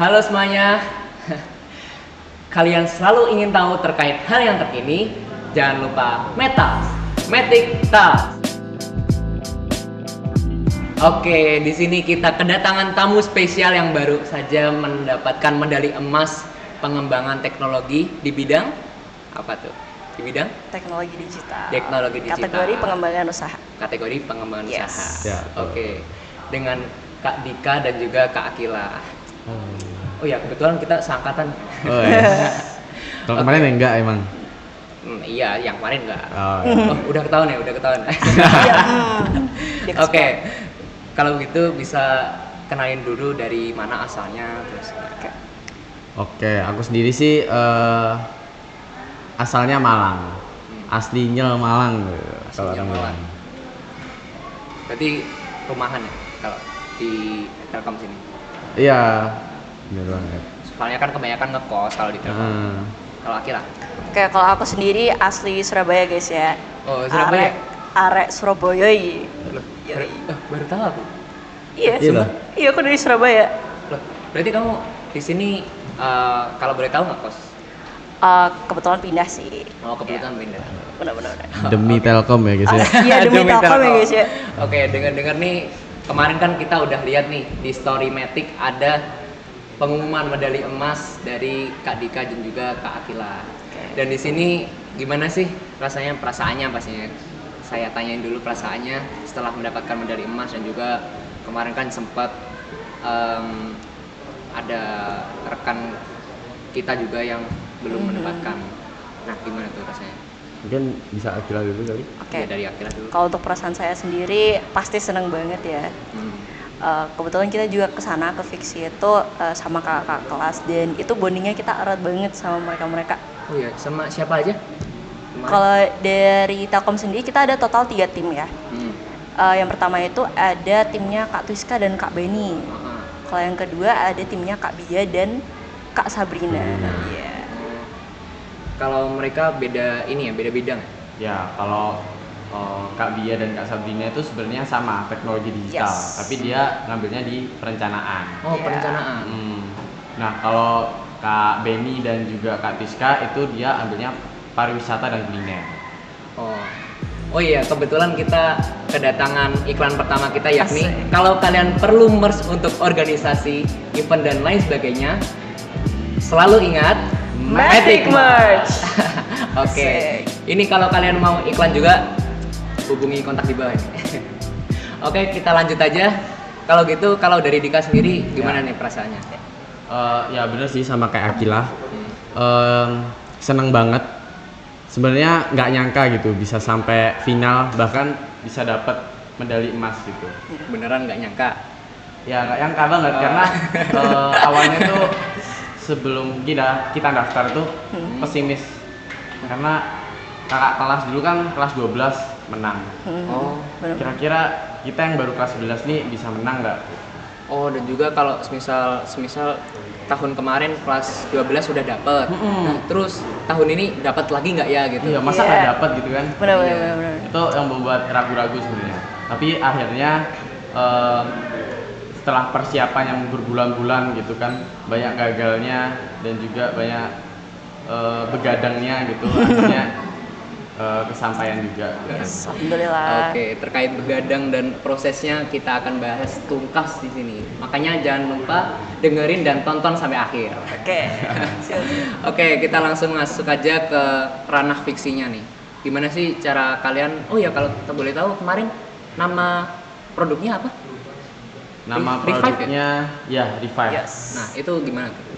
Halo semuanya. Kalian selalu ingin tahu terkait hal yang terkini? Jangan lupa Matic Talks. Oke, di sini kita kedatangan tamu spesial yang baru saja mendapatkan medali emas pengembangan teknologi di bidang apa tuh? Di bidang teknologi digital. Kategori pengembangan usaha. Kategori pengembangan Yes. usaha. Ya, Oke. Dengan Kak Dika dan juga Kak Akila. Oh ya, kebetulan kita seangkatan. Oh iya. Kalau kemarin enggak emang. Iya, yang kemarin enggak. Oh. Udah ketahuan ya, udah ketahuan. Iya. Oke. Kalau gitu bisa kenalin dulu dari mana asalnya terus. Oke, aku sendiri sih asalnya Malang. Aslinya Malang kalau Aslinya orang Malang. bilang. Berarti rumahan ya kalau di Telkom sini. Iya. Bener banget. Soalnya kan kebanyakan ngekos kalau di Telkom. Kalau Akila? Oke, kalau aku sendiri asli Surabaya guys ya. Oh, Surabaya. Arek Surabaya iya. Loh, Yoi. baru tahu aku. Iya. Iya lah. Iya, aku dari Surabaya. Loh, berarti kamu di sini kalau boleh tahu ngekos? Kebetulan pindah sih. Oh, kebetulan pindah. Benar-benar. Demi Telkom ya guys ya. Iya, demi Telkom ya guys ya. Oke, dengar-dengar nih kemarin kan kita udah lihat nih di story Matic ada pengumuman medali emas dari Kak Dika dan juga Kak Akila. Dan di sini gimana sih rasanya, perasaannya pastinya? Saya tanyain dulu perasaannya setelah mendapatkan medali emas dan juga kemarin kan sempat ada rekan kita juga yang belum mendapatkan. Nah, gimana tuh rasanya? Mungkin bisa Akila dulu kali. Oke. Ya, dari Akila dulu. Kalau untuk perasaan saya sendiri pasti seneng banget ya. Kebetulan kita juga kesana ke Fiksi itu sama kakak kelas dan itu bondingnya kita erat banget sama mereka. Oh ya, sama siapa aja? Kemarin? Kalau dari Telkom sendiri kita ada total 3 tim ya. Yang pertama itu ada timnya Kak Twiska dan Kak Beni. Kalau yang kedua ada timnya Kak Bia dan Kak Sabrina. Iya. Kalau mereka beda ini ya, beda bidang. Ya, kalau Kak Bia dan Kak Sabrina itu sebenarnya sama teknologi digital, Yes. tapi dia ngambilnya di perencanaan. Oh, Iya. perencanaan. Nah, kalau Kak Beni dan juga Kak Tiska itu dia ambilnya pariwisata dan kuliner. Oh iya, kebetulan kita kedatangan iklan pertama kita yakni Asik. kalau kalian perlu merch untuk organisasi, event dan lain sebagainya, selalu ingat Matic Merch. Oke. Asik. Ini kalau kalian mau iklan juga hubungi kontak di bawah. Oke, kita lanjut aja. Kalau gitu, kalau dari Dika sendiri gimana nih perasaannya? Ya bener sih sama kayak Akila. Seneng banget. Sebenarnya nggak nyangka gitu bisa sampai final, bahkan bisa dapat medali emas gitu. Beneran nggak nyangka? Ya nggak nyangka banget karena awalnya tuh sebelum kita daftar tuh pesimis karena kakak kelas dulu kan kelas 12 menang. Oh. Bener. Kira-kira kita yang baru kelas 11 nih bisa menang nggak? Oh, dan juga kalau semisal tahun kemarin kelas 12 sudah dapet. Nah, terus tahun ini dapat lagi nggak ya gitu? Iya, masa Iya. nggak dapat gitu kan? Benar. Itu yang membuat ragu-ragu sebenarnya. Tapi akhirnya setelah persiapan yang berbulan-bulan gitu kan, banyak gagalnya dan juga banyak begadangnya gitu, akhirnya kesampaian juga. Yes, alhamdulillah. Oke, terkait begadang dan prosesnya kita akan bahas tuntas di sini. Makanya jangan lupa dengerin dan tonton sampai akhir. Oke. Siap. Oke, kita langsung masuk aja ke ranah fiksinya nih. Gimana sih cara kalian? Oh ya, kalau kita boleh tahu kemarin nama produknya apa? Nama Revive produknya ya Revive. Yes. Nah, itu gimana tuh?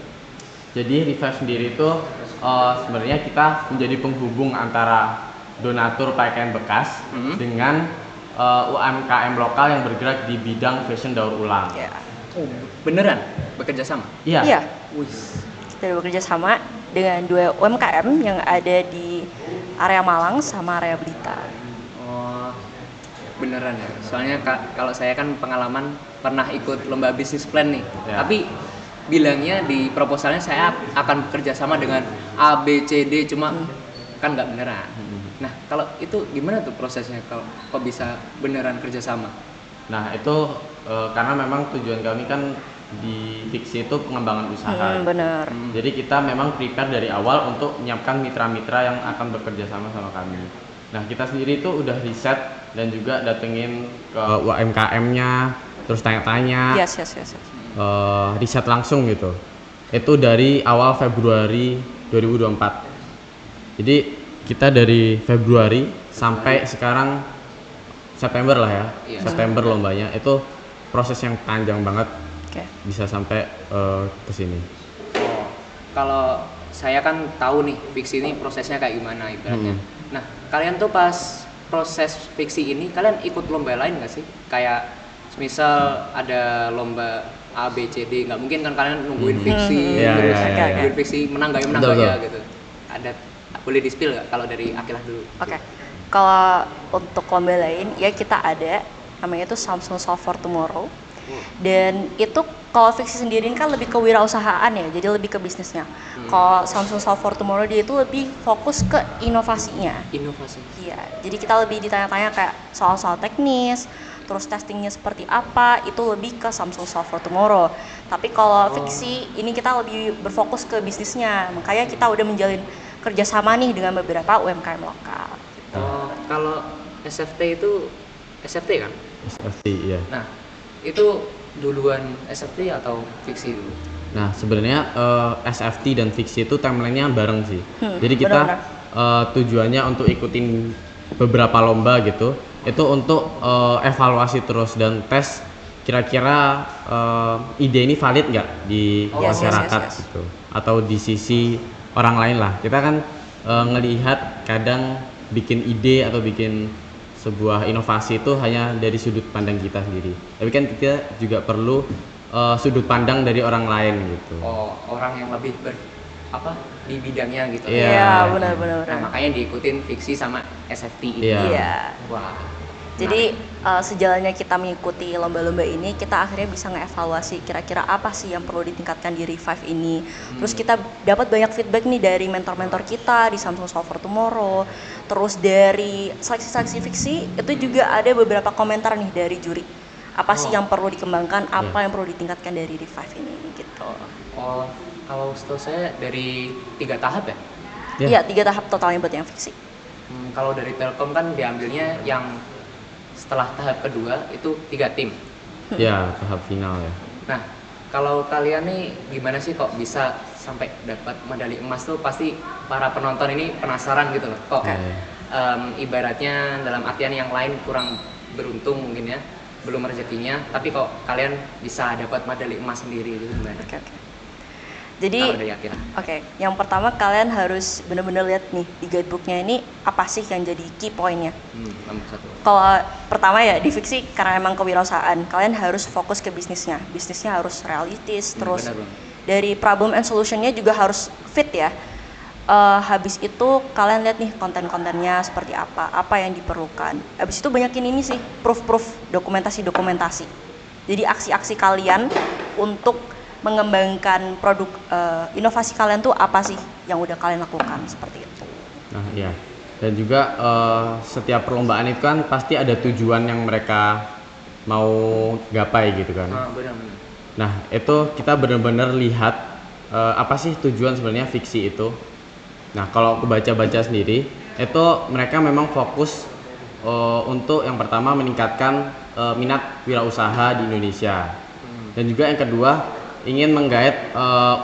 Jadi Revive sendiri itu sebenarnya kita menjadi penghubung antara donatur pakaian bekas dengan UMKM lokal yang bergerak di bidang fashion daur ulang. Ya. Oh, beneran bekerja sama? Iya. Iya. Wih. Kita bekerja sama dengan 2 UMKM yang ada di area Malang sama area Blitar. Oh, beneran ya. Soalnya kalau saya kan pengalaman pernah ikut lomba bisnis plan nih. Ya. Tapi bilangnya di proposalnya saya akan bekerja sama dengan A, B, C, D, cuma kan nggak beneran. Nah, kalau itu gimana tuh prosesnya? Kalau kok bisa beneran kerja sama? Nah itu karena memang tujuan kami kan di fiksi itu pengembangan usaha. Benar. Jadi kita memang prepare dari awal untuk menyiapkan mitra-mitra yang akan bekerja sama sama kami. Nah, kita sendiri itu udah riset dan juga datengin ke UMKM-nya, terus tanya-tanya, Yes. riset langsung gitu. Itu dari awal Februari 2024. Jadi kita dari Februari sampai sekarang September lah ya. Iya. September lombanya itu proses yang panjang banget. Oke. Bisa sampai ke sini. Oh, kalau saya kan tahu nih fiksi ini prosesnya kayak gimana ibaratnya. Nah, kalian tuh pas proses fiksi ini kalian ikut lomba lain nggak sih? Kayak misal ada lomba A, B, C, D, nggak mungkin kan kalian nungguin fiksi, Iya, terus iya, iya. nungguin fiksi menang nggak ya menang Betul, nggak ya betul. gitu. Ada boleh di spill nggak kalau dari Akilah dulu? Oke. Kalau untuk lomba lain ya kita ada namanya itu Samsung Solve for Tomorrow. Dan itu kalau fiksi sendiri ini kan lebih ke wirausahaan ya, jadi lebih ke bisnisnya. Kalau Samsung Solve for Tomorrow dia itu lebih fokus ke inovasinya. Inovasi. Iya, jadi kita lebih ditanya-tanya kayak soal-soal teknis, terus testingnya seperti apa, itu lebih ke Samsung Solve for Tomorrow. Tapi kalau fiksi ini kita lebih berfokus ke bisnisnya, makanya kita udah menjalin kerjasama nih dengan beberapa UMKM lokal. Oh, kalau SFT itu SFT kan? SFT iya. Nah, itu duluan SFT atau fiksi dulu? Nah, sebenarnya SFT dan fiksi itu timelinenya bareng sih. Jadi kita tujuannya untuk ikutin beberapa lomba gitu, itu untuk evaluasi terus dan tes kira-kira ide ini valid nggak di masyarakat Yes. gitu, atau di sisi orang lain lah. Kita kan ngelihat kadang bikin ide atau bikin sebuah inovasi itu hanya dari sudut pandang kita sendiri. Tapi kan kita juga perlu sudut pandang dari orang lain gitu. Oh, orang yang lebih di bidangnya gitu. Iya. Iya, benar. Nah, makanya diikutin fiksi sama SFT ini. Iya. Iya. Wah. Jadi sejalannya kita mengikuti lomba-lomba ini, kita akhirnya bisa ngeevaluasi kira-kira apa sih yang perlu ditingkatkan di Revive ini. Terus kita dapat banyak feedback nih dari mentor-mentor kita di Samsung Solve for Tomorrow. Terus dari seleksi-seleksi fiksi itu juga ada beberapa komentar nih dari juri. Apa sih yang perlu dikembangkan, apa yang perlu ditingkatkan dari Revive ini gitu. Oh, kalau setahu saya dari 3 tahap ya? Iya, 3 tahap totalnya buat yang fiksi. Kalau dari Telkom kan diambilnya yang setelah tahap kedua itu 3 tim. Ya, tahap final ya. Nah, kalau kalian nih gimana sih kok bisa sampai dapat medali emas tuh pasti para penonton ini penasaran gitu loh. Kok ibaratnya dalam artian yang lain kurang beruntung mungkin ya, belum rezekinya, tapi kok kalian bisa dapat medali emas sendiri gitu gimana? Oke. Jadi, Kalau dari Akira. Oke, yang pertama kalian harus benar-benar lihat nih di guidebooknya ini apa sih yang jadi key point-nya. Nomor 1. Kalau pertama ya di fiksi karena emang kewirausahaan, kalian harus fokus ke bisnisnya. Bisnisnya harus realistis, terus benar, Bang. dari problem and solution-nya juga harus fit ya. Habis itu kalian lihat nih konten-kontennya seperti apa yang diperlukan. Habis itu banyakin ini sih proof-proof, dokumentasi. Jadi aksi-aksi kalian untuk mengembangkan produk inovasi kalian tuh apa sih yang udah kalian lakukan seperti itu. Nah, iya. Dan juga setiap perlombaan itu kan pasti ada tujuan yang mereka mau gapai gitu kan. Benar. Nah, itu kita benar-benar lihat apa sih tujuan sebenarnya fiksi itu. Nah, kalau aku baca-baca sendiri, itu mereka memang fokus untuk yang pertama meningkatkan minat wirausaha di Indonesia. Dan juga yang kedua ingin menggait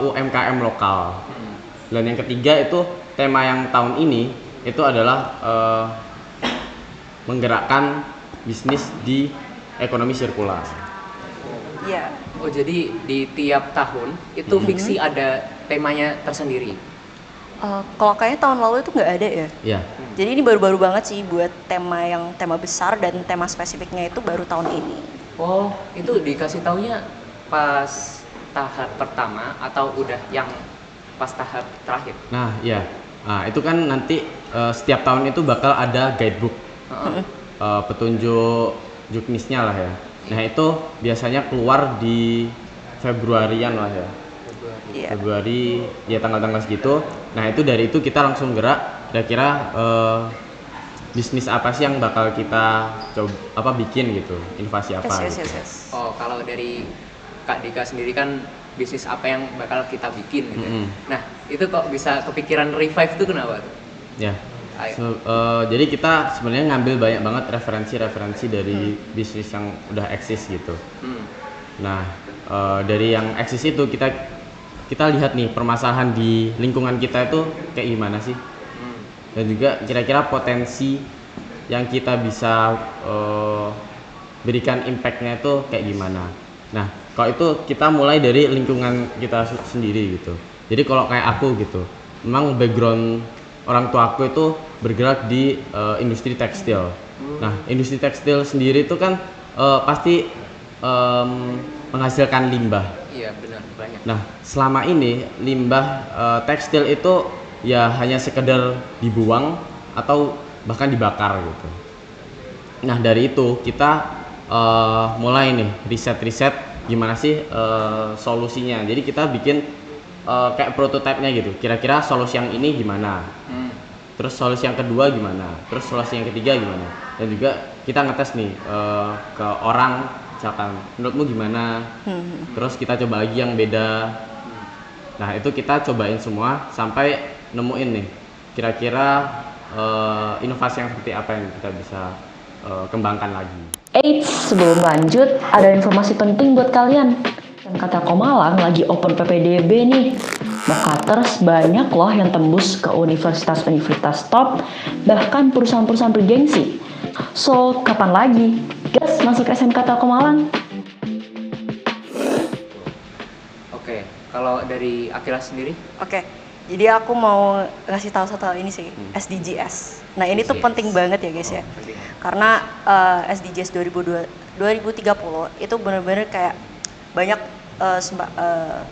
UMKM lokal. Dan yang ketiga itu tema yang tahun ini itu adalah menggerakkan bisnis di ekonomi sirkular. Iya. Oh, jadi di tiap tahun itu fiksi ada temanya tersendiri. Kalau kayaknya tahun lalu itu nggak ada ya. Ya. Jadi ini baru-baru banget sih buat tema besar dan tema spesifiknya itu baru tahun ini. Oh, itu dikasih taunya pas tahap pertama atau udah yang pas tahap terakhir? Nah, ya. Nah, itu kan nanti setiap tahun itu bakal ada guidebook. Petunjuk juknisnya lah ya. Nah, itu biasanya keluar di Februarian lah ya. Iya. Februari ya tanggal-tanggal segitu. Nah, itu dari itu kita langsung gerak kira-kira bisnis apa sih yang bakal kita coba bikin gitu, inovasi apa Yes. Oh, kalau dari Kak Dika sendiri kan bisnis apa yang bakal kita bikin gitu. Nah, itu kok bisa kepikiran revive itu kenapa tuh? Ya. Jadi kita sebenarnya ngambil banyak banget referensi-referensi dari bisnis yang udah eksis gitu. Nah, dari yang eksis itu kita lihat nih permasalahan di lingkungan kita itu kayak gimana sih? Dan juga kira-kira potensi yang kita bisa berikan impact-nya itu kayak gimana. Nah, kalau itu kita mulai dari lingkungan kita sendiri gitu. Jadi kalau kayak aku gitu, memang background orang tua aku itu bergerak di industri tekstil. Nah, industri tekstil sendiri itu kan pasti menghasilkan limbah. Iya, benar, banyak. Nah, selama ini limbah tekstil itu ya hanya sekedar dibuang atau bahkan dibakar gitu. Nah, dari itu kita mulai nih riset-riset gimana sih solusinya. Jadi kita bikin kayak prototipe-nya gitu. Kira-kira solusi yang ini gimana? Terus solusi yang kedua gimana? Terus solusi yang ketiga gimana? Dan juga kita ngetes nih ke orang, misalkan menurutmu gimana? Terus kita coba lagi yang beda. Nah, itu kita cobain semua sampai nemuin nih kira-kira inovasi yang seperti apa yang kita bisa kembangkan lagi. Eits, sebelum lanjut, ada informasi penting buat kalian. Yang kata Komalang lagi open PPDB nih. Mokaters banyak loh yang tembus ke universitas-universitas top, bahkan perusahaan-perusahaan bergengsi. So, kapan lagi? Gas masuk SMK Komalang. Oke, kalau dari Akila sendiri? Oke, jadi aku mau ngasih tahu satu hal ini sih, SDGs. Nah, ini tuh penting banget ya guys ya. Penting. Karena SDGs 2030 itu benar-benar kayak banyak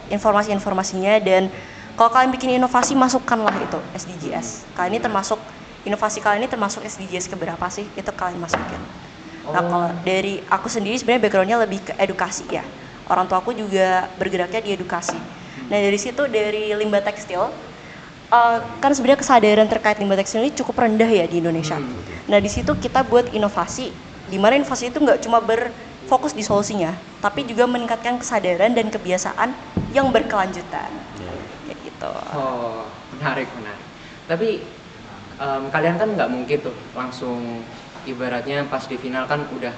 informasi-informasinya, dan kalau kalian bikin inovasi masukkanlah itu SDGs. Kalian ini termasuk inovasi kalian ini termasuk SDGs keberapa sih? Itu kalian masukin. Nah, kalau dari aku sendiri sebenarnya backgroundnya lebih ke edukasi ya. Orang tua aku juga bergeraknya di edukasi. Nah, dari situ dari limbah tekstil kan sebenarnya kesadaran terkait limbah tekstil ini cukup rendah ya di Indonesia. Nah, di situ kita buat inovasi, di mana inovasi itu nggak cuma berfokus di solusinya, tapi juga meningkatkan kesadaran dan kebiasaan yang berkelanjutan. Kayak gitu. Oh, menarik. Tapi kalian kan nggak mungkin tuh langsung ibaratnya pas di final kan udah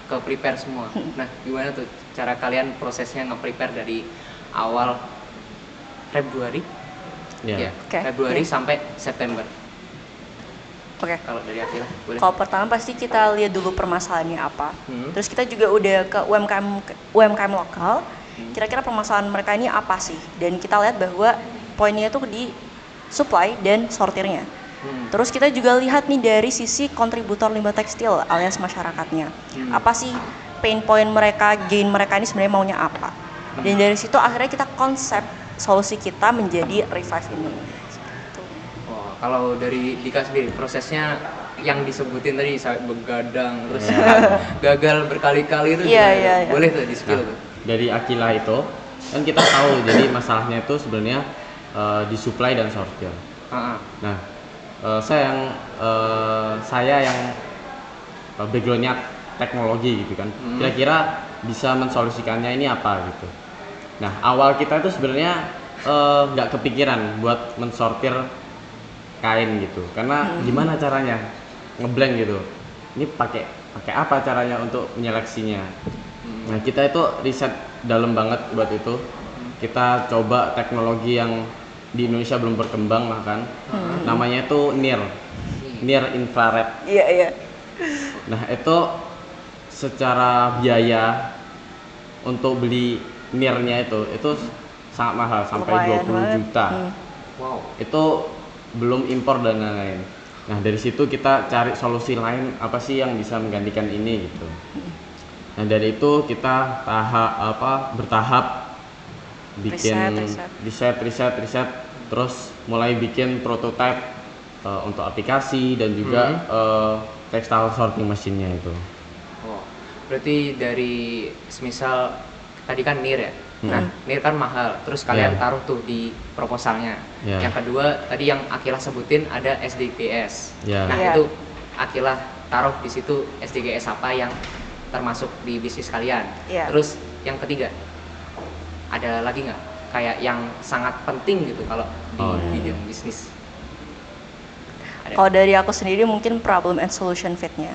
ke prepare semua. Nah, gimana tuh cara kalian prosesnya nge-prepare dari awal Februari? Ya, Februari sampai September. Oke. Kalau dari Akila, boleh. Kalau pertama pasti kita lihat dulu permasalahannya apa. Terus kita juga udah ke UMKM lokal. Kira-kira permasalahan mereka ini apa sih? Dan kita lihat bahwa poinnya itu di supply dan sortirnya. Terus kita juga lihat nih dari sisi kontributor limbah tekstil alias masyarakatnya. Apa sih pain point mereka, gain mereka ini sebenarnya maunya apa? Dan dari situ akhirnya kita konsep solusi kita menjadi revive ini. Oh, kalau dari Dika sendiri prosesnya yang disebutin tadi sampai begadang terus gagal berkali-kali itu Iya. Boleh tuh di spill tuh. Dari Akila itu kan kita tahu jadi masalahnya itu sebenarnya di supply dan sortir. Nah, saya yang backgroundnya teknologi gitu kan, kira-kira bisa mensolusikannya ini apa gitu. Nah, awal kita itu sebenarnya nggak kepikiran buat mensortir kain gitu, karena gimana caranya ngeblank gitu. Ini pakai apa caranya untuk menyeleksinya. Nah, kita itu riset dalam banget buat itu. Kita coba teknologi yang di Indonesia belum berkembang bahkan. Namanya itu near infrared. Iya. Nah, itu secara biaya untuk beli near-nya itu sangat mahal, sampai 20 juta. Wow. Itu belum impor dan lain-lain. Nah, dari situ kita cari solusi lain apa sih yang bisa menggantikan ini gitu. Nah, dari itu kita bertahap bikin riset, terus mulai bikin prototipe untuk aplikasi dan juga textile sorting mesinnya itu. Oh, berarti dari semisal tadi kan NIR ya. Nah, NIR kan mahal. Terus kalian taruh tuh di proposalnya. Yang kedua tadi yang Akila sebutin ada SDGs. Nah, itu Akila taruh di situ SDGs apa yang termasuk di bisnis kalian. Terus yang ketiga ada lagi nggak kayak yang sangat penting gitu kalau di bidang bisnis? Ada? Kalau dari aku sendiri mungkin problem and solution fit-nya.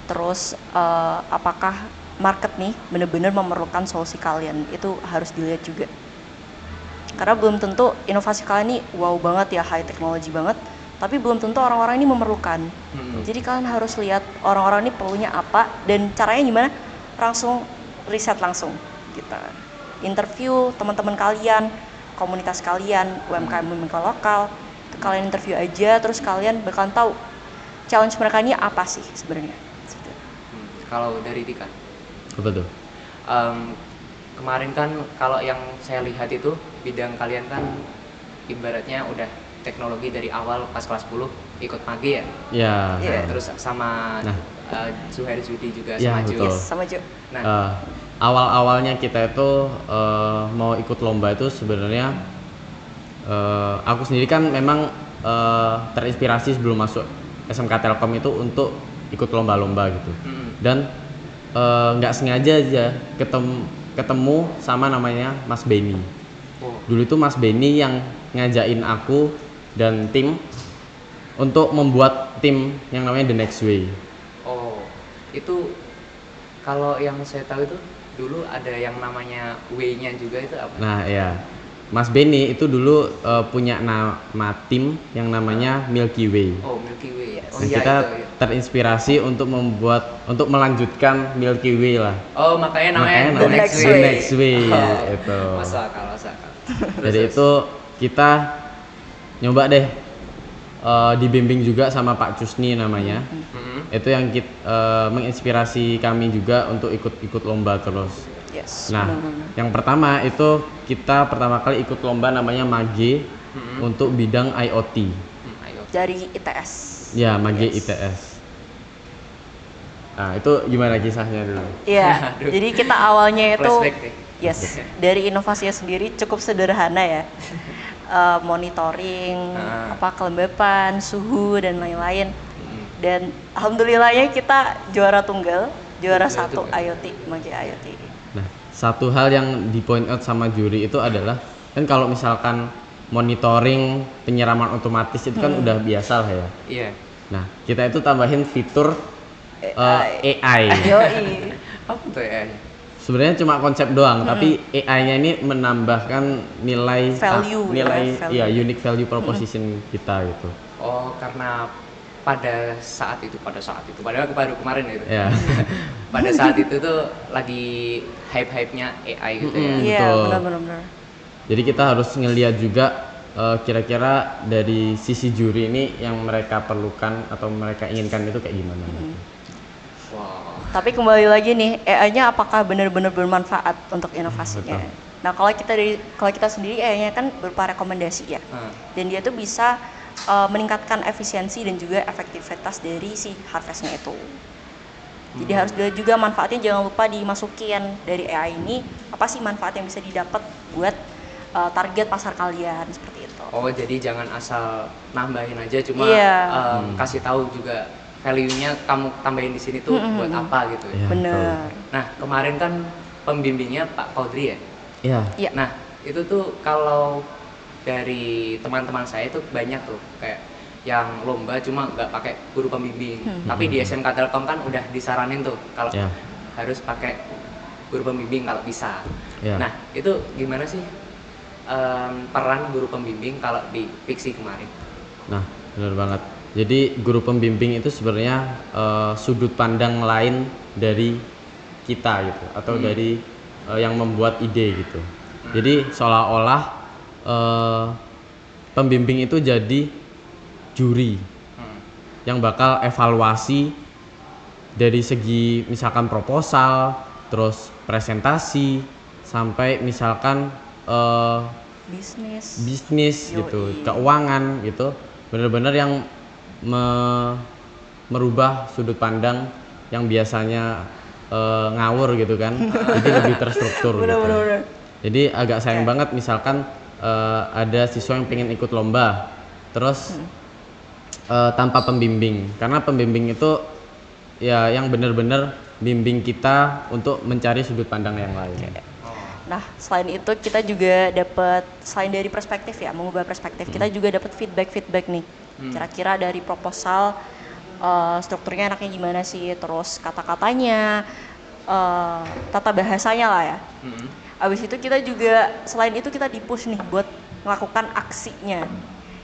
Terus apakah market nih benar-benar memerlukan solusi kalian, itu harus dilihat juga. Karena belum tentu inovasi kalian ini wow banget ya, high technology banget, tapi belum tentu orang-orang ini memerlukan. Jadi kalian harus lihat orang-orang ini perlunya apa dan caranya gimana, langsung riset langsung gitu. Interview teman-teman kalian, komunitas kalian, UMKM lokal, itu kalian interview aja, terus kalian bakalan tahu challenge mereka ini apa sih sebenarnya. Kalau dari Dika? Apa tuh? Kemarin kan kalau yang saya lihat itu bidang kalian kan ibaratnya udah teknologi dari awal pas kelas 10 ikut Magi ya? Ya. Terus sama Zuhair Zudi juga Ya, sama Ju. betul. Yes, sama Jo. Nah, awal-awalnya kita itu mau ikut lomba itu sebenarnya aku sendiri kan memang terinspirasi sebelum masuk SMK Telkom itu untuk ikut lomba-lomba gitu. Dan nggak sengaja aja ketemu sama namanya Mas Benny. Dulu itu Mas Benny yang ngajakin aku dan tim untuk membuat tim yang namanya The Next Way. Oh, itu kalau yang saya tahu itu dulu ada yang namanya Way-nya juga, itu apa? Nah ya, Mas Benny itu dulu punya nama tim yang namanya Milky Way. Oh, Milky Way. Oh, Dan iya, kita itu. terinspirasi untuk melanjutkan Milky Way lah. Oh, makanya namanya The Next Next Way Oh, itu. Masuk akal. Jadi itu kita nyoba deh dibimbing juga sama Pak Cusni namanya. Itu yang menginspirasi kami juga untuk ikut lomba terus. Yes. Nah, yang pertama itu kita pertama kali ikut lomba namanya Mage untuk bidang IoT. Dari ITS. Ya, Mage ITS. Nah, itu gimana kisahnya dulu? Iya. Jadi kita awalnya itu Flashback deh. yes, dari inovasinya sendiri cukup sederhana ya. Monitoring, kelembapan, suhu dan lain-lain. Dan alhamdulillahnya kita juara tunggal, juara satu IoT, Mage IoT. Nah, satu hal yang di point out sama juri itu adalah kan kalau misalkan monitoring penyiraman otomatis itu kan udah biasa lah ya. Iya. Nah, kita itu tambahin fitur AI. Yoi. Apa tuh ya? Sebenarnya cuma konsep doang, tapi AI-nya ini menambahkan nilai Value, ya, unique value proposition kita gitu. Oh, karena pada saat itu padahal baru kemarin gitu. Ya. Pada saat itu tuh lagi hype-hype-nya AI gitu ya. Iya, Betul. benar. Jadi kita harus ngelihat juga kira-kira dari sisi juri ini yang mereka perlukan atau mereka inginkan itu kayak gimana. Wow. Tapi kembali lagi nih, AI-nya apakah benar-benar bermanfaat untuk inovasinya? Betul. Nah, kalau kita sendiri AI-nya kan berupa rekomendasi ya. Dan dia tuh bisa meningkatkan efisiensi dan juga efektivitas dari si harvestnya itu. Jadi harus dilihat juga manfaatnya, jangan lupa dimasukin dari AI ini apa sih manfaat yang bisa didapat buat target pasar kalian seperti itu. Oh, jadi jangan asal nambahin aja, cuma kasih tahu juga value-nya kamu tambahin di sini tuh buat apa gitu ya. Bener. Nah, kemarin kan pembimbingnya Pak Kaudri ya. Iya. Nah, itu tuh kalau dari teman-teman saya itu banyak tuh kayak yang lomba cuma nggak pakai guru pembimbing. Tapi di SMK Telkom kan udah disaranin tuh kalau harus pakai guru pembimbing kalau bisa. Nah, itu gimana sih peran guru pembimbing kalau di Pixi kemarin? Nah, benar banget. Jadi guru pembimbing itu sebenarnya sudut pandang lain dari kita gitu, atau dari yang membuat ide gitu. Jadi seolah-olah pembimbing itu jadi juri yang bakal evaluasi dari segi misalkan proposal, terus presentasi, sampai misalkan bisnis gitu, keuangan gitu, bener-bener yang merubah sudut pandang yang biasanya ngawur gitu kan, jadi lebih terstruktur gitu. Jadi agak sayang banget misalkan ada siswa yang pengen ikut lomba, terus tanpa pembimbing, karena pembimbing itu ya yang bener-bener bimbing kita untuk mencari sudut pandang yang lain. Nah, selain itu kita juga dapat selain dari perspektif ya, mengubah perspektif, kita juga dapat feedback nih. Kira-kira dari proposal strukturnya enaknya gimana sih, terus kata-katanya, tata bahasanya lah ya. Abis itu kita juga selain itu kita di-push nih buat melakukan aksinya.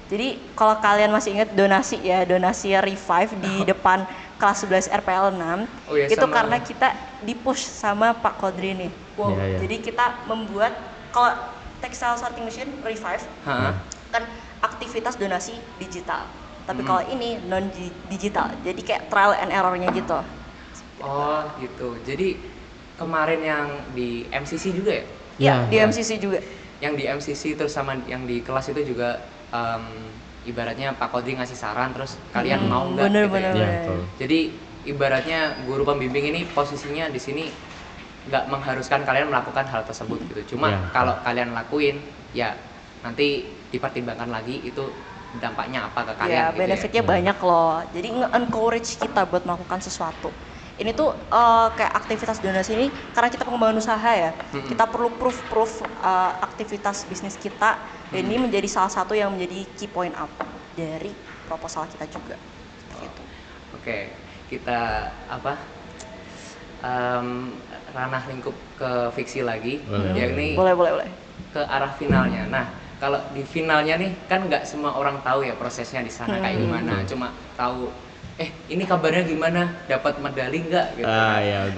Jadi kalau kalian masih ingat donasi Revive di depan kelas 11 RPL 6, itu sama. karena kita di-push sama Pak Kodri nih. Jadi kita membuat, kalau textile sorting machine Revive kan aktivitas donasi digital. Tapi kalau ini non digital, jadi kayak trial and error-nya gitu. Oh gitu. Jadi kemarin yang di MCC juga ya? Iya, di MCC juga. Yang di MCC terus sama yang di kelas itu juga ibaratnya Pak Kodri ngasih saran terus kalian mau nggak gitu ya? Jadi ibaratnya guru pembimbing ini posisinya di sini nggak mengharuskan kalian melakukan hal tersebut gitu. Cuma kalau kalian lakuin ya nanti dipertimbangkan lagi itu dampaknya apa ke kalian. Ya, gitu benefitnya banyak loh. Jadi nge-encourage kita buat melakukan sesuatu. Ini tuh kayak aktivitas donasi ini karena kita pengembangan usaha ya, kita perlu proof aktivitas bisnis kita. Dan ini menjadi salah satu yang menjadi key point up dari proposal kita juga. Gitu. Oke, kita ranah lingkup ke fiksi lagi, yakni boleh ke arah finalnya. Nah, kalau di finalnya nih kan nggak semua orang tahu ya prosesnya di sana kayak gimana, cuma tahu ini kabarnya gimana, dapat medali nggak gitu.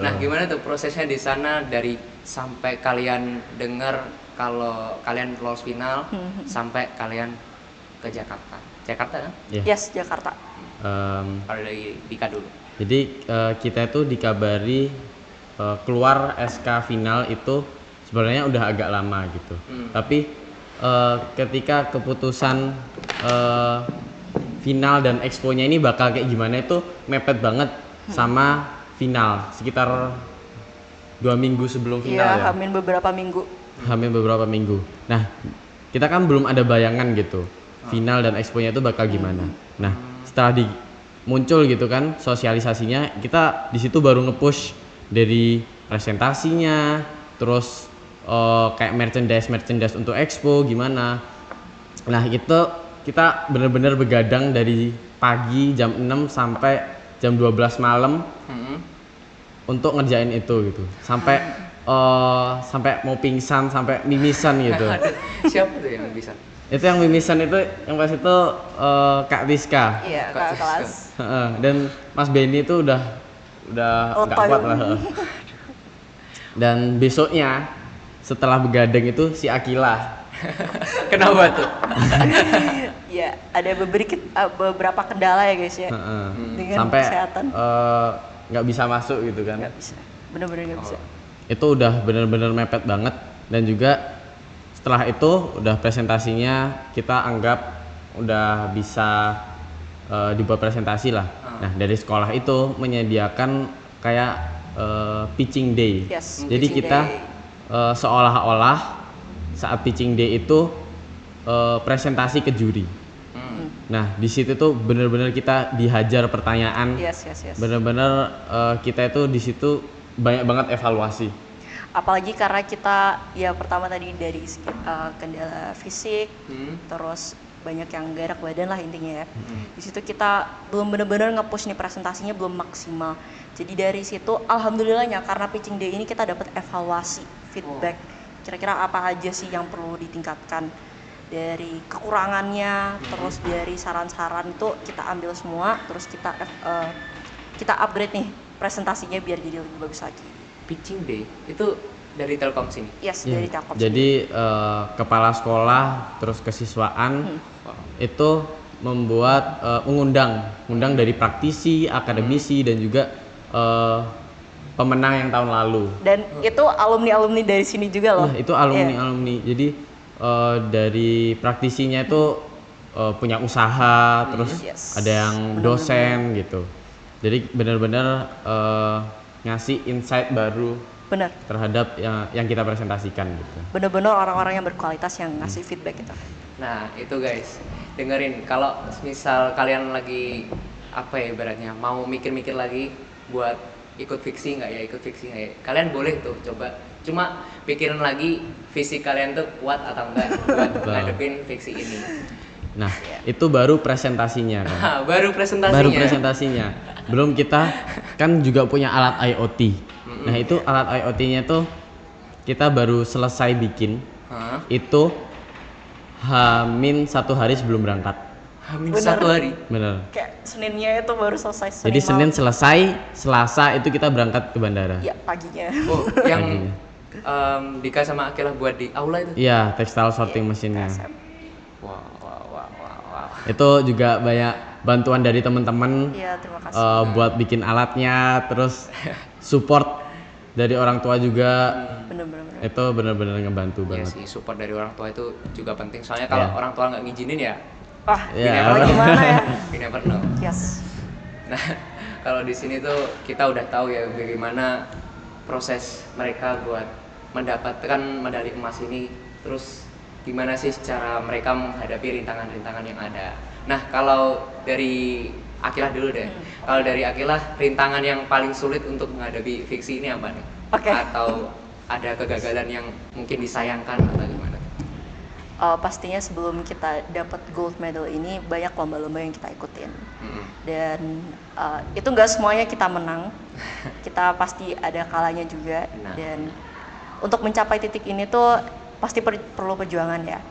Nah, gimana tuh prosesnya di sana dari sampai kalian dengar kalau kalian lolos final sampai kalian ke Jakarta. Jakarta kan? Yes, Jakarta. Kalau dari Dika dulu. Jadi kita itu dikabari keluar SK final itu sebenarnya udah agak lama gitu. Tapi ketika keputusan final dan expo-nya ini bakal kayak gimana itu mepet banget sama final, sekitar 2 minggu sebelum final ya. Hamin beberapa minggu. Nah, kita kan belum ada bayangan gitu final dan expo-nya itu bakal gimana. Nah, setelah muncul gitu kan sosialisasinya, kita di situ baru nge-push dari presentasinya, terus kayak merchandise untuk expo gimana. Nah, itu kita benar-benar begadang dari pagi jam 6 sampai jam 12 malam untuk ngerjain itu gitu. Sampai mau pingsan, sampai mimisan gitu. Siapa tuh yang bisa? Itu yang mimisan itu yang pas itu Kak Rizka. Iya, Kak kelas. Dan Mas Benny itu udah nggak kuat lah. Dan besoknya setelah begadang itu si Akila. Kenapa tuh? Ya, ada beberapa kendala ya guys ya. Dengan sampai kesehatan. Nggak bisa masuk gitu kan. Nggak bisa. Bener-bener nggak bisa. Itu udah bener-bener mepet banget, dan juga setelah itu udah presentasinya kita anggap udah bisa dibuat presentasi lah. Nah, dari sekolah itu menyediakan kayak pitching day. Jadi kita seolah-olah saat pitching day itu presentasi ke juri. Nah, di situ tuh bener-bener kita dihajar pertanyaan. Bener-bener kita itu di situ banyak banget evaluasi. Apalagi karena kita ya pertama tadi dari kendala fisik, terus banyak yang gerak badan lah intinya ya. Di situ kita belum benar-benar nge-push nih, presentasinya belum maksimal. Jadi dari situ alhamdulillahnya karena pitching day ini kita dapat evaluasi, feedback. Kira-kira apa aja sih yang perlu ditingkatkan, dari kekurangannya, terus dari saran-saran itu kita ambil semua, terus kita upgrade nih presentasinya biar jadi lebih bagus lagi. Pitching day itu dari Telkom sini? Dari Telkom. Jadi kepala sekolah terus kesiswaan itu membuat mengundang dari praktisi, akademisi, dan juga pemenang yang tahun lalu. Dan itu alumni dari sini juga loh. Nah, itu alumni. Jadi dari praktisinya itu punya usaha, terus ada yang dosen gitu. Jadi benar-benar ngasih insight baru terhadap yang kita presentasikan gitu. Benar-benar orang-orang yang berkualitas yang ngasih feedback itu. Nah, itu guys, dengerin, kalau misal kalian lagi ibaratnya mau mikir-mikir lagi buat ikut fiksi nggak ya, kalian boleh tuh coba Cuma pikirin lagi fisik kalian tuh kuat atau enggak buat Betul. ngadepin fiksi ini. Nah, itu baru presentasinya kan. Baru presentasinya. Baru presentasinya. Belum kita kan juga punya alat IoT. Nah, itu alat IoT-nya tuh kita baru selesai bikin. Hah? Itu Hamin 1 hari sebelum berangkat. Hamin Bener. 1 hari. Bener. Kayak Seninnya itu baru selesai. Jadi Senin malam. selesai, Selasa itu kita berangkat ke bandara. Ya paginya. Oh, yang Paginya. Dika sama Akilah buat di aula itu. Iya, textile sorting mesinnya. TSM. Wow, wow, wow, wow, wow. Itu juga banyak bantuan dari teman-teman Iya, terima kasih. buat bikin alatnya, terus support dari orang tua juga. Bener-bener. Itu benar-benar ngebantu Iya banget. sih, support dari orang tua itu juga penting. Soalnya kalau Iya. orang tua nggak ngizinin ya, Wah, Iya. kalau gimana ya? we never know. Yes. Nah, kalau di sini tuh kita udah tahu ya bagaimana proses mereka buat mendapatkan medali emas ini. Terus gimana sih cara mereka menghadapi rintangan-rintangan yang ada. Nah, kalau dari Akilah dulu deh. Kalau dari Akilah, rintangan yang paling sulit untuk menghadapi fiksi ini apa nih? Oke. Atau ada kegagalan yang mungkin disayangkan atau gimana? Pastinya sebelum kita dapat gold medal ini banyak lomba-lomba yang kita ikutin. Dan itu nggak semuanya kita menang. Kita pasti ada kalanya juga. Nah. Dan untuk mencapai titik ini tuh pasti perlu perjuangan ya.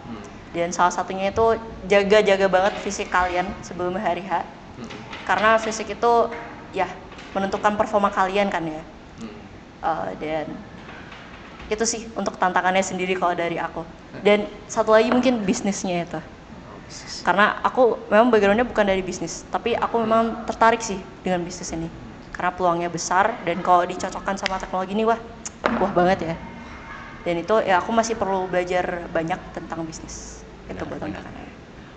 Dan salah satunya itu jaga-jaga banget fisik kalian sebelum hari H. Karena fisik itu ya menentukan performa kalian kan ya. Dan itu sih untuk tantangannya sendiri kalau dari aku. Dan satu lagi mungkin bisnisnya itu. Karena aku memang backgroundnya bukan dari bisnis, tapi aku memang tertarik sih dengan bisnis ini. Karena peluangnya besar dan kalau dicocokkan sama teknologi ini wah banget ya. Dan itu ya aku masih perlu belajar banyak tentang bisnis. Itu buat Benar. tantangannya.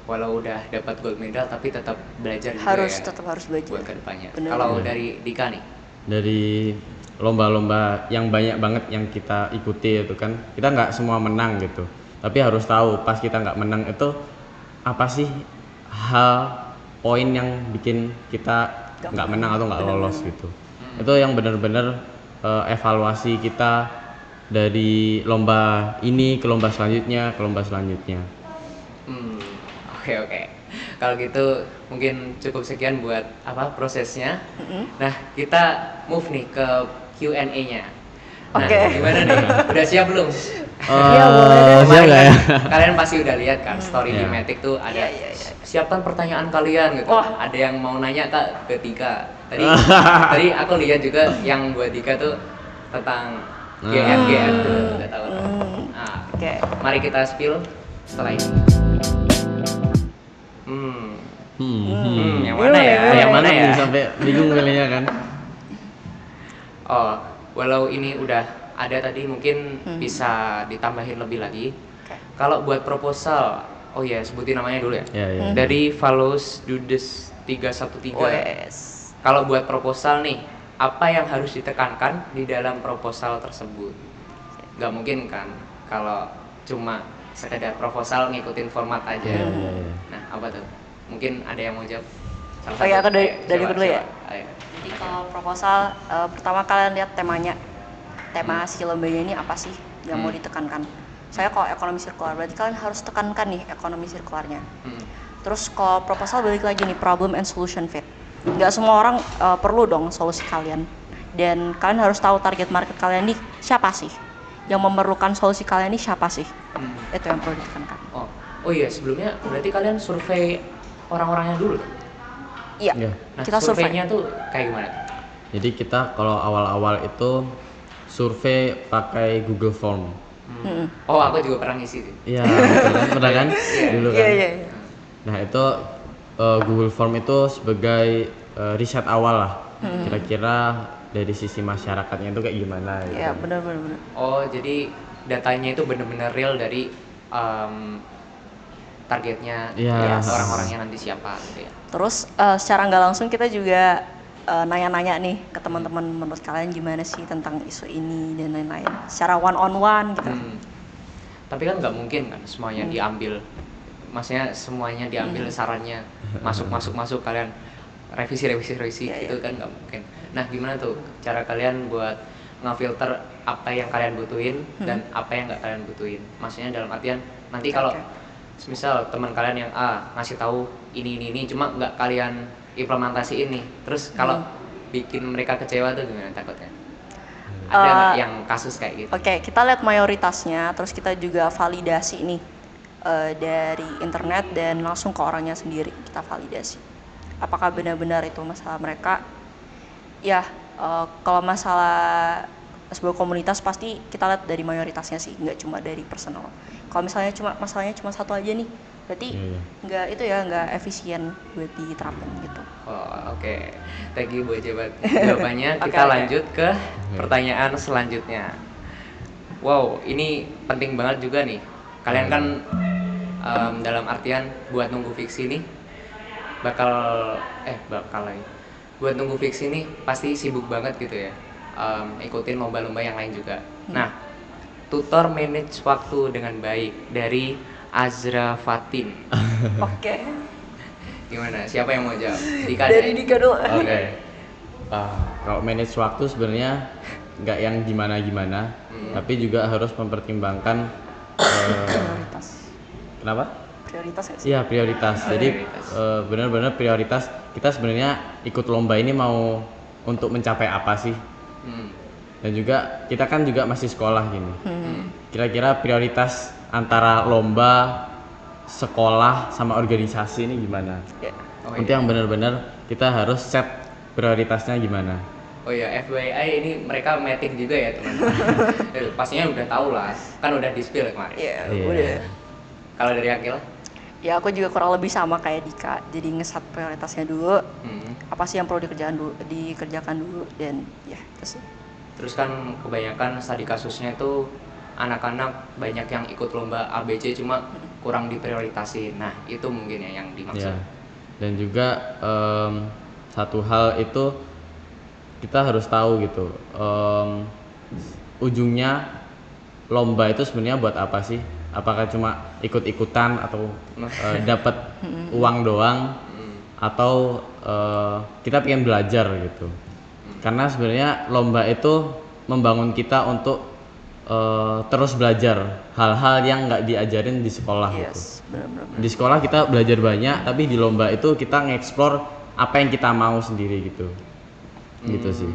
Walau udah dapat gold medal tapi tetap belajar juga Harus ya, tetap harus belajar. buat kedepannya. Bener. Kalau dari Dika nih, Dari lomba-lomba yang banyak banget yang kita ikuti itu kan, kita nggak semua menang gitu. Tapi harus tahu pas kita nggak menang itu apa sih hal poin yang bikin kita nggak menang atau nggak lolos gitu. Itu yang benar-benar evaluasi kita dari lomba ini ke lomba selanjutnya ke lomba selanjutnya. Oke. Kalau gitu mungkin cukup sekian buat prosesnya. Nah, kita move nih ke Q&A-nya. Nah, Oke. gimana nih? Udah siap belum? Iya, boleh deh. Siap Kemarin nggak ya? kalian pasti udah lihat kan story di Iya. Matic tuh ada Iya. siapkan pertanyaan kalian gitu. Wah. Ada yang mau nanya ke Dika. Tadi aku lihat juga yang buat Dika tuh tentang GM tuh, nggak tahu. Nah, Oke. mari kita spill setelah ini. Yang mana ya? Banyak Yang mana banget ya? nih, sampai bingung milihnya kan. Oh, walau ini udah ada tadi mungkin bisa ditambahin lebih lagi. Oke. Kalau buat proposal, oh ya sebutin namanya dulu ya. Ya, ya. Dari Valos Dudes 313. Wes. Kalau buat proposal nih, apa yang harus ditekankan di dalam proposal tersebut? Gak mungkin kan kalau cuma sekedar proposal ngikutin format aja. Iya. Nah, apa tuh? Mungkin ada yang mau jawab? Salah Oke, satu. aku dari Ayo, aku dulu ya. Ayo. Jadi kalau proposal pertama kalian lihat temanya. Tema si lombanya ini apa sih yang mau ditekankan? Saya kalau ekonomi sirkular berarti kalian harus tekankan nih ekonomi sirkularnya. Terus kalau proposal balik lagi nih problem and solution fit. Nggak semua orang perlu dong solusi kalian. Dan kalian harus tahu target market kalian nih siapa sih? Yang memerlukan solusi kalian ini siapa sih? Itu yang perlu ditekankan. Oh iya, sebelumnya berarti kalian survei orang-orangnya dulu tuh? Iya. Iya. Nah, Kita survei. surveinya tuh kayak gimana? Jadi kita kalau awal-awal itu survei pakai Google Form. Oh, aku juga pernah ngisi tuh. Iya, betul kan? Pernah kan? Dulu kan. Iya. Nah itu Google Form itu sebagai riset awal lah. Kira-kira dari sisi masyarakatnya itu kayak gimana? Gitu. Iya, benar. Oh, jadi datanya itu benar-benar real dari targetnya Iya. orang-orangnya nanti siapa gitu ya. Terus secara nggak langsung kita juga nanya-nanya nih ke teman-teman menurut kalian gimana sih tentang isu ini dan lain-lain. Secara one on one gitu. Tapi kan nggak mungkin kan semuanya diambil. Maksudnya semuanya diambil sarannya masuk kalian revisi Iya, itu kan nggak mungkin. Nah, gimana tuh cara kalian buat ngefilter apa yang kalian butuhin dan apa yang nggak kalian butuhin. Maksudnya dalam artian nanti kalau misal teman kalian yang A ngasih tahu ini cuma nggak kalian implementasi ini, terus kalau bikin mereka kecewa tuh gimana takutnya? Ada nggak yang kasus kayak gitu? Oke, kita lihat mayoritasnya, terus kita juga validasi nih dari internet dan langsung ke orangnya sendiri kita validasi. Apakah benar-benar itu masalah mereka? Ya, kalau masalah sebuah komunitas pasti kita lihat dari mayoritasnya sih, nggak cuma dari personal. Kalau misalnya masalahnya cuma satu aja nih, berarti nggak itu ya, nggak efisien buat diterapkan gitu. Oh, oke. Thank you buat jawabannya. Kita lanjut ke pertanyaan selanjutnya. Wow, ini penting banget juga nih. Kalian kan dalam artian buat nunggu fiksi nih bakal lagi. Buat nunggu fiksi nih pasti sibuk banget gitu ya. Ikutin lomba-lomba yang lain juga. Nah, tutor manage waktu dengan baik dari Azra Fatin. Oke. Gimana? Siapa yang mau jawab? Dika Dari Dika dulu. Oke. Kalau manage waktu sebenarnya nggak yang gimana-gimana, tapi juga harus mempertimbangkan Prioritas. kenapa? Prioritas nggak sih? Iya, prioritas. Jadi benar-benar prioritas. Kita sebenarnya ikut lomba ini mau untuk mencapai apa sih? Dan juga kita kan juga masih sekolah gini. Kira-kira prioritas antara lomba, sekolah sama organisasi ini gimana? Itu yang benar-benar kita harus set prioritasnya gimana. Oh ya, FYI ini mereka meeting juga ya teman-teman. Pastinya udah tahu lah, kan udah di-spill kemarin. Iya, udah. Kalau dari Akil? Ya aku juga kurang lebih sama kayak Dika, jadi ngeset prioritasnya dulu. Apa sih yang perlu dikerjakan dulu dan ya terus. Terus kan kebanyakan studi kasusnya itu anak-anak banyak yang ikut lomba ABC cuma kurang diprioritasin. Nah, itu mungkin ya yang dimaksud. Ya. Dan juga satu hal itu kita harus tahu gitu, ujungnya lomba itu sebenarnya buat apa sih? Apakah cuma ikut-ikutan atau dapat uang doang, atau kita pengen belajar gitu? Karena sebenarnya lomba itu membangun kita untuk terus belajar hal-hal yang nggak diajarin di sekolah gitu. Benar-benar. Di sekolah kita belajar banyak, tapi di lomba itu kita nge-explore apa yang kita mau sendiri gitu. Gitu sih.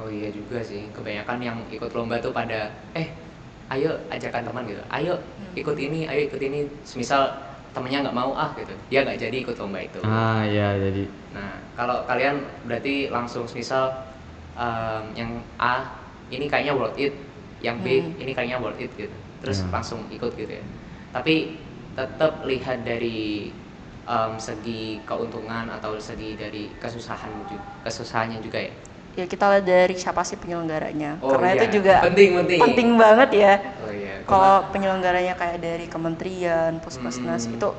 Oh iya juga sih, kebanyakan yang ikut lomba tuh pada ayo ajakan teman gitu, ayo ikut ini, semisal temennya nggak mau gitu, dia nggak jadi ikut lomba itu. Ya jadi. Nah, kalau kalian berarti langsung misal yang A ini kayaknya worth it, yang B ini kayaknya worth it gitu, terus langsung ikut gitu ya. Tapi tetap lihat dari segi keuntungan atau segi dari kesusahannya juga ya. Ya kita lihat dari siapa sih penyelenggaranya, karena iya. itu juga penting banget ya. Oh iya. Kalau penyelenggaranya kayak dari kementerian, puskesmas itu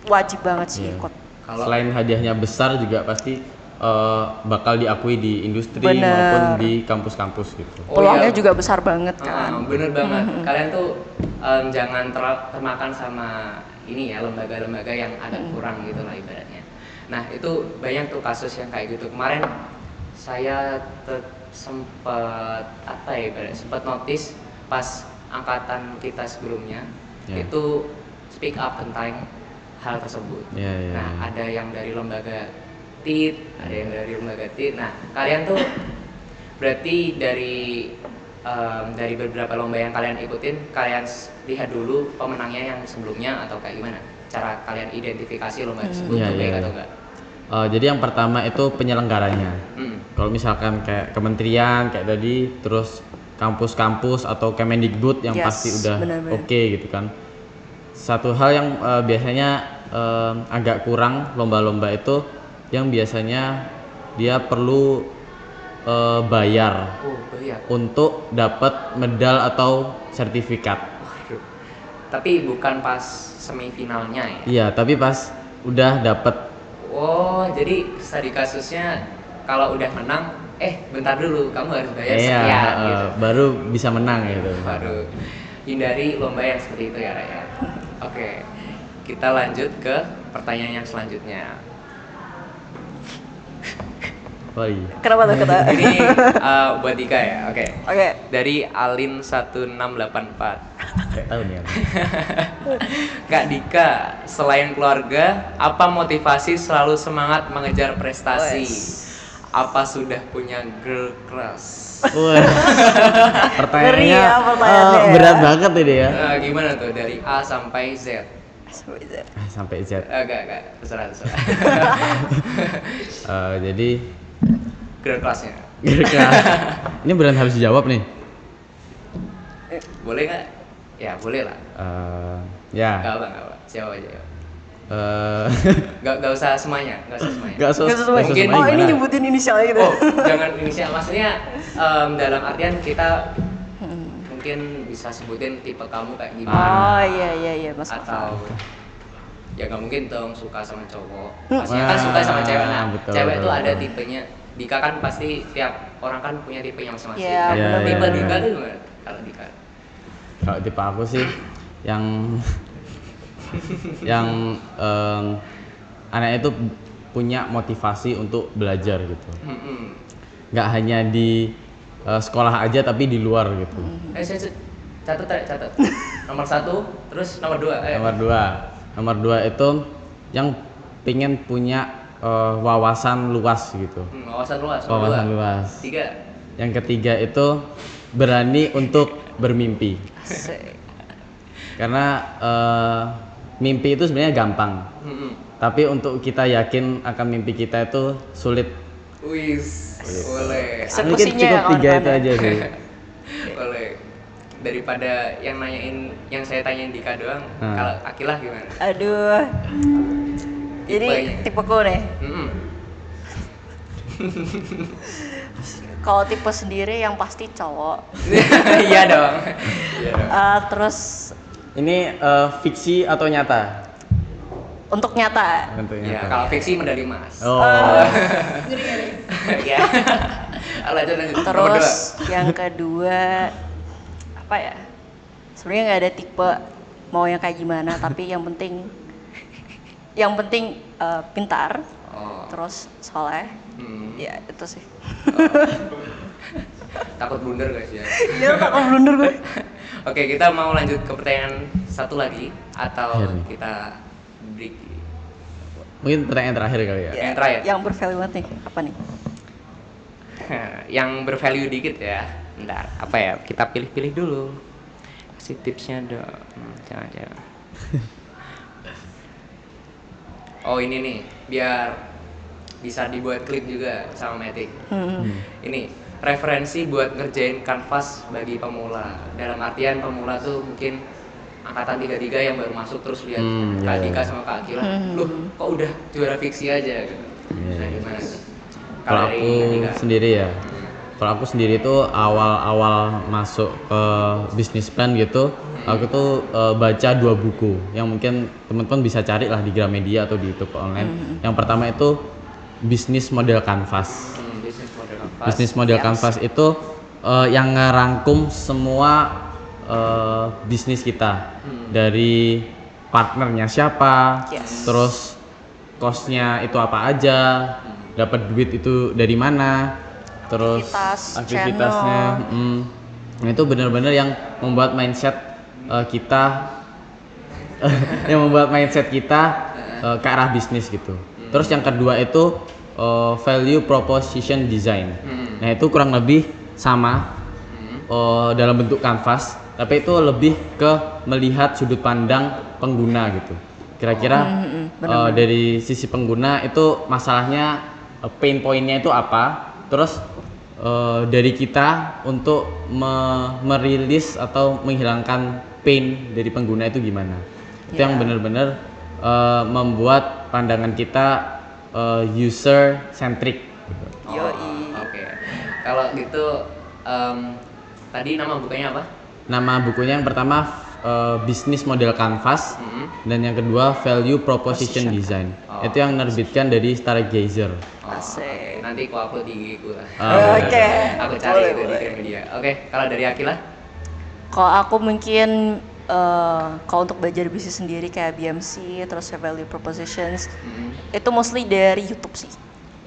wajib banget sih ikut. Selain hadiahnya besar juga pasti bakal diakui di industri maupun di kampus-kampus gitu. Peluangnya juga besar banget kan. Bener banget. Kalian tuh jangan termakan sama ini ya, lembaga-lembaga yang agak kurang gitu lah ibaratnya. Nah itu banyak tuh kasus yang kayak gitu. Kemarin saya sempat notice pas angkatan kita sebelumnya itu speak up tentang hal tersebut. Nah ada yang dari lembaga TIT, ada yang dari lembaga TIT. Nah kalian tuh berarti dari beberapa lomba yang kalian ikutin, kalian lihat dulu pemenangnya yang sebelumnya atau kayak gimana? Cara kalian identifikasi lomba tersebut baik atau enggak? Jadi yang pertama itu penyelenggaranya. Kalau misalkan kayak kementerian kayak tadi, terus kampus-kampus atau Kemendikbud yang pasti udah oke gitu kan. Satu hal yang biasanya agak kurang lomba-lomba itu, yang biasanya dia perlu bayar untuk dapat medal atau sertifikat. Tapi bukan pas semifinalnya ya? Iya, tapi pas udah dapat. Oh, jadi studi kasusnya kalau udah menang, bentar dulu, kamu harus bayar sekian gitu. Baru bisa menang gitu. Baru hindari lomba yang seperti itu ya, Raya. Oke, kita lanjut ke pertanyaan yang selanjutnya. Sorry. Kenapa tuh kata? Ini buat Dika ya. Oke. Oke. Dari Alin 1684. Kayak tahu nih. Kak Dika, selain keluarga, apa motivasi selalu semangat mengejar prestasi? Apa sudah punya girl crush? Wah. Ngeri ya pertanyaannya ya. Berat banget ini ya. Gimana tuh dari A sampai Z? Sampai Z. Agak, terserah. Jadi Girl crushnya. ini beneran harus dijawab nih. Boleh nggak? Ya boleh lah. Ya. Nggak apa. Siapa aja ya. Eh, Nggak usah semuanya. Nggak Sesuai. Mungkin- Oh, ini gimana? nyebutin inisialnya gitu. Oh, jangan inisial. Maksudnya dalam artian kita mungkin bisa sebutin tipe kamu kayak gimana. Oh, iya, Mas. Atau ya nggak mungkin dong suka sama cowok. Pastinya kan suka sama cewek. Nah, Betul, cewek betul, tuh ada betul. tipenya. Dika kan pasti tiap orang kan punya tipenya masing-masing. Iya, Nah, benar, tipe benar. Dika tuh gimana? Kalau Dika. Kalau tipe aku sih yang anaknya itu punya motivasi untuk belajar gitu. Hmm. Nggak hanya di sekolah aja tapi di luar gitu. Saya catat. Nomor 1, terus nomor 2. Nomor dua itu yang pengen punya wawasan luas gitu. Wawasan luas. Nomor Wawasan 2. luas. 3. Yang ketiga itu berani untuk bermimpi. Asik. Karena mimpi itu sebenarnya gampang. Tapi untuk kita yakin akan mimpi kita itu sulit. Wis, boleh. Mungkin Eksekusinya cukup ya, 3 itu kawan-kawan. aja sih. Boleh. Daripada yang yang saya tanyain Dika doang, kalau Akilah gimana? Aduh. Jadi Tipenya. tipeku nih. Kalau tipe sendiri yang pasti cowok. Iya dong. Terus Ini fiksi atau nyata? untuk nyata. Untuk Ya, nyata. kalau fiksi medali emas. Oh. Ya. Lanjut. Nomor Terus 2. yang kedua apa ya? Sebenarnya nggak ada tipe mau yang kayak gimana, tapi yang penting pintar, Oh. terus soleh. Hmm. Ya itu sih. Takut blunder guys ya. Iya takut blunder gue. Oke, kita mau lanjut ke pertanyaan satu lagi atau Akhir nih. kita break? Mungkin pertanyaan terakhir kali ya. Yang terakhir. Yang bervalue banget nih apa nih? Yang bervalue dikit ya. Bentar, apa ya? Kita pilih-pilih dulu. Kasih tipsnya dong. Jangan. Oh ini nih, biar bisa dibuat klip juga sama Matic. Ini referensi buat ngerjain kanvas bagi pemula. Dalam artian pemula tuh mungkin angkatan 33 yang baru masuk terus lihat Kak iya, Dika iya. sama Kak Akila, loh kok udah juara fiksi aja gitu. Nah gimana sih? Kalau dari aku Dika? sendiri ya. Kalau aku sendiri tuh awal-awal masuk ke bisnis plan gitu, aku tuh baca 2 buku yang mungkin teman-teman bisa cari lah di Gramedia atau di YouTube online. Yang pertama itu bisnis model kanvas. Bisnis model kanvas. Bisnis model kanvas itu yang ngerangkum semua bisnis kita, dari partnernya siapa, Yes. terus cost-nya itu apa aja, dapat duit itu dari mana, terus aktivitasnya. Nah, itu benar-benar yang membuat mindset kita yang membuat mindset kita ke arah bisnis gitu. Terus yang kedua itu value proposition design. Nah, itu kurang lebih sama dalam bentuk kanvas, tapi itu lebih ke melihat sudut pandang pengguna gitu. Kira-kira dari sisi pengguna itu masalahnya, pain point-nya itu apa, terus dari kita untuk merilis atau menghilangkan pain dari pengguna itu gimana. Itu yang benar-benar membuat pandangan kita user centric gitu. Yoi. Oke. Kalau gitu tadi nama bukunya apa? Nama bukunya yang pertama bisnis model kanvas, dan yang kedua value proposition design. Itu yang menerbitkan dari Stargazer. Asik. Nanti aku upload di IG ku lah. Oke. Aku cari Boleh, itu di boleh. media. Oke, kalau dari Akila? Kalau aku mungkin kalau untuk belajar bisnis sendiri kayak BMC, terus value propositions, itu mostly dari YouTube sih.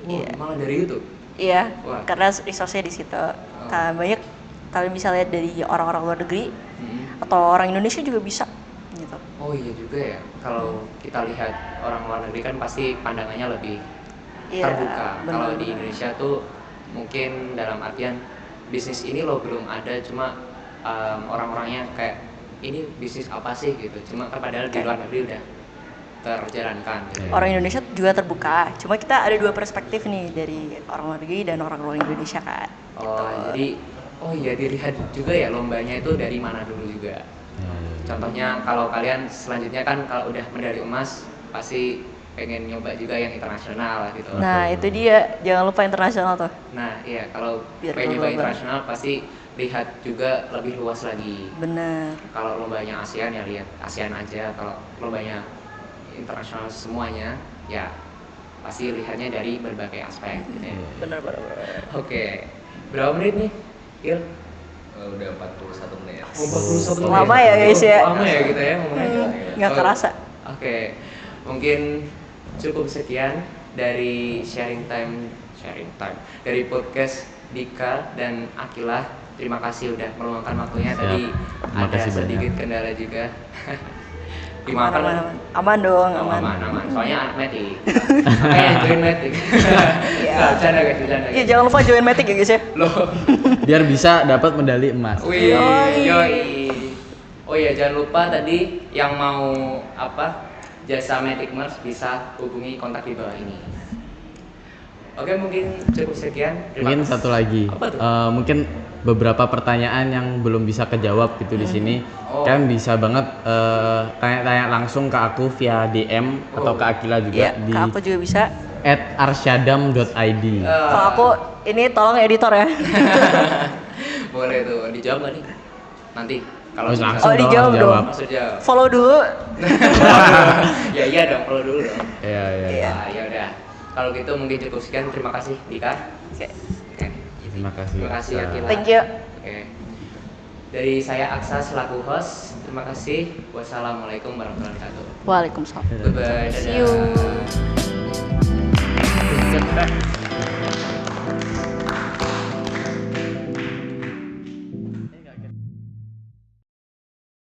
Oh, malah dari YouTube. Iya, Wah. karena resource-nya di situ. Banyak kalian bisa lihat dari orang-orang luar negeri atau orang Indonesia juga bisa gitu. Oh iya juga ya. Kalau kita lihat orang luar negeri kan pasti pandangannya lebih Iya, terbuka. Kalau benar. di Indonesia tuh mungkin dalam artian bisnis ini loh belum ada, cuma orang-orangnya kayak ini bisnis apa sih gitu. Cuma kan padahal di luar negeri udah terjalankan gitu. Orang Indonesia juga terbuka. Cuma kita ada dua perspektif nih dari orang luar negeri dan orang luar Indonesia kan. Oh, jadi oh iya dilihat juga ya lombanya itu dari mana dulu juga. Contohnya kalau kalian selanjutnya kan kalau udah medali emas pasti pengen nyoba juga yang internasional gitu. Nah, itu dia. Jangan lupa internasional tuh. Nah, iya kalau Biar pengen nyoba global. internasional pasti lihat juga lebih luas lagi. Bener. Kalau lombanya ASEAN ya lihat ASEAN aja. Kalau lombanya internasional semuanya ya pasti lihatnya dari berbagai aspek gitu ya. Bener. Oke. Berapa menit nih? Il? Udah 41 menit. Oh, 41 menit. Lama ya, guys, ya? Lama ya kita ya ngomongnya. Nggak Oh, kerasa. Oke. Mungkin cukup sekian dari sharing time dari podcast Dika dan Akila. Terima kasih udah meluangkan waktunya. Siap. Tadi Terima ada kasih sedikit banyak. kendala juga. Gimana? Aman dong, aman. Aman. Soalnya anak metik. Join metik. Iya. Nggak, bercanda guys, bercanda. Iya, jangan lupa join Matic ya guys ya. Loh. Biar bisa dapat medali emas. Wih, Yoi. yoi. Oh iya, jangan lupa tadi yang mau jasa Matic Mers bisa hubungi kontak di bawah ini. Oke, mungkin cukup sekian. Terima Mungkin kasih. satu lagi. Apa tuh? Mungkin beberapa pertanyaan yang belum bisa kejawab gitu di sini. Oh. Kan bisa banget tanya-tanya langsung ke aku via DM atau ke Akila juga Iya, di ke aku juga bisa. @arsyadam.id. Kalau aku ini tolong editor ya. Boleh tuh, dijawab nggak nih? Nanti kalau Oh, bisa. langsung Oh, dijawab dong, dong. jawab. Langsung jawab. Follow dulu. Ya iya dong, kalau dulu dong. Iya. Nah, ya udah. Kalau gitu mungkin cukup sekian. Terima kasih Dika. Oke. Oke. Terima kasih. Terima kasih Akila. Thank you. Oke. Dari saya Aksa selaku host. Terima kasih. Wassalamualaikum warahmatullahi wabarakatuh. Waalaikumsalam. Bye bye. See you. Dadah.